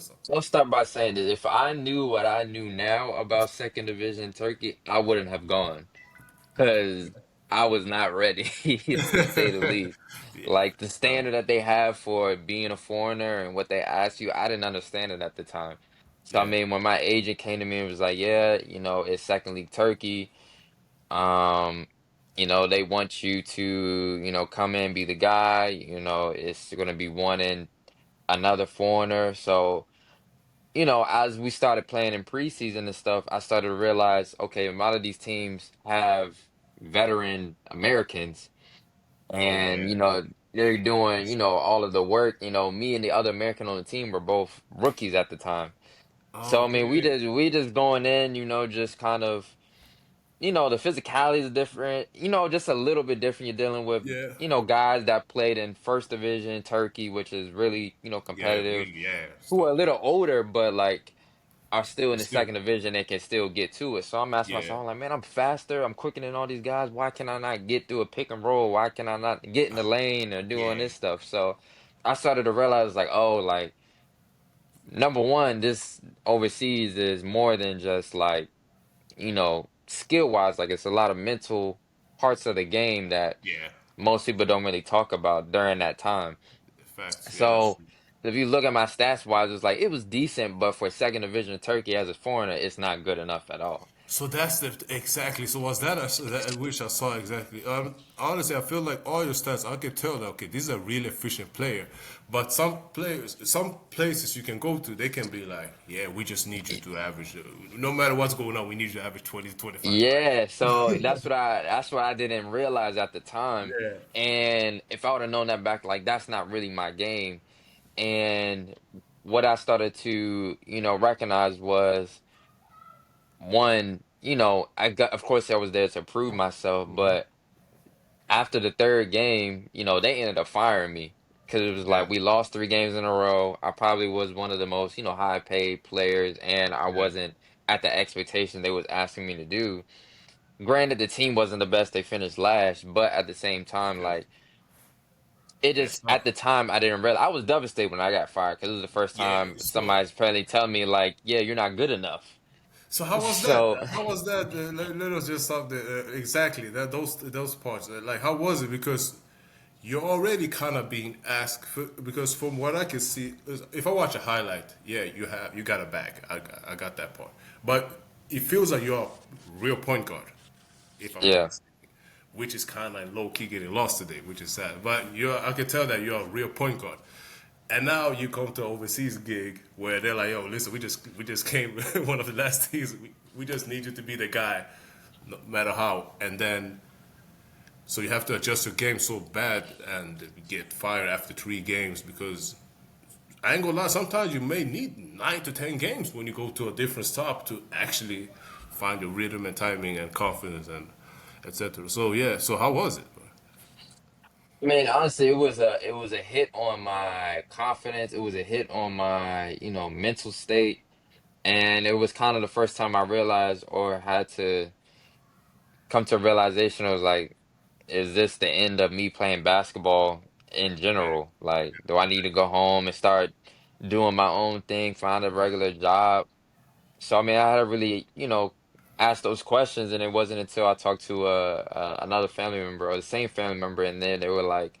So I'll start by saying that if I knew what I knew now about second division Turkey, I wouldn't have gone because I was not ready to say the least. Yeah, Like the uh, standard that they have for being a foreigner and what they ask you, I didn't understand it at the time. So I yeah, mean, when my agent came to me and was like, "Yeah, it's second league Turkey. Um, they want you to, come in, be the guy. It's going to be one in another foreigner." So as we started playing in preseason and stuff, I started to realize, okay, a lot of these teams have veteran Americans, oh and yeah, they're doing, all of the work. Me and the other American on the team were both rookies at the time. So I mean, we okay, just we just going in, just kind of, the physicality is different, just a little bit different. You're dealing with, yeah, guys that played in first division Turkey, which is really, yeah, competitive, really, yeah, who are stuff. a little older, but like are still in It's the still, second division and can still get to it. So I'm asking yeah, myself, I'm like, man, I'm faster, I'm quicker than all these guys. Why can I not get through a pick and roll? Why can I not get in the lane or doing yeah, this stuff? So I started to realize, like, oh, like, number one, this overseas is more than just like, skill wise. Like, it's a lot of mental parts of the game that yeah. most people don't really talk about during that time. Facts, yeah, that's So true. if you look at my stats wise, it's like it was decent, but for second division Turkey as a foreigner, it's not good enough at all. So that's the exactly. So was that that which I saw exactly? Honestly, I feel like all your stats, I can tell that okay, this is a really efficient player. But some players, some places you can go to, they can be like, yeah, we just need you Y- to average. No matter what's going on, we need you to average 20 to 25. Like, Yeah, so that's what I didn't realize at the time. yeah, And if I would have known that back, like that's not really my game. And what I started to, recognize was one, of course I was there to prove myself, but after the third game, they ended up firing me because it was yeah, like we lost 3 games in a row. I probably was one of the most, high paid players, and I yeah, wasn't at the expectation they was asking me to do. Granted, the team wasn't the best; they finished last, but at the same time, yeah. like it Yeah, just at the time I didn't realize I was devastated when I got fired because it was the first yeah. time So somebody's apparently telling me like, "Yeah, you're not good enough." So how was that? So How was that? Let us just stop there. Exactly that those parts. Like how was it? Because you're already kind of being asked. Because from what I can see, if I watch a highlight, yeah, you got a bag. I got that part. But it feels like you're a real point guard, if I'm not yeah, mistaken. Which is kind of like low key getting lost today, which is sad. But I can tell that you're a real point guard. And now you come to an overseas gig where they're like, "Yo, listen, we just came one of the last teams. We just need you to be the guy, no matter how." And then so you have to adjust your game so bad and get fired after 3 games because I ain't gonna lie. Sometimes you may need 9 to 10 games when you go to a different stop to actually find your rhythm and timing and confidence and etc. So yeah. So how was it? I mean, honestly, it was a hit on my confidence. It was a hit on my, mental state. And it was kind of the first time I realized or had to come to a realization. I was like, is this the end of me playing basketball in Yeah. general? Like, do I need to go home and start doing my own thing, find a regular job? So, I mean, I had to really, ask those questions. And it wasn't until I talked to another family member or the same family member, and then they were like,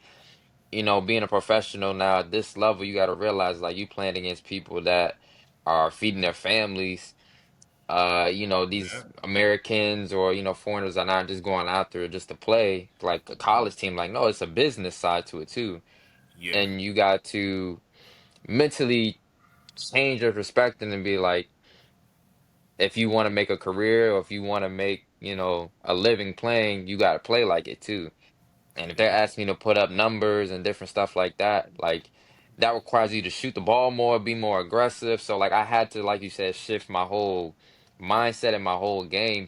being a professional now at this level, you got to realize like you playing against people that are feeding their families. Yeah. These Americans or, foreigners are not just going out there just to play like a college team. Like, no, it's a business side to it too. Yeah. And you got to mentally change your perspective and be like, if you want to make a career or if you want to make, a living playing, you got to play like it too. And if they're asking you to put up numbers and different stuff like that, like that requires you to shoot the ball more, be more aggressive. So like I had to, like you said, shift my whole mindset and my whole game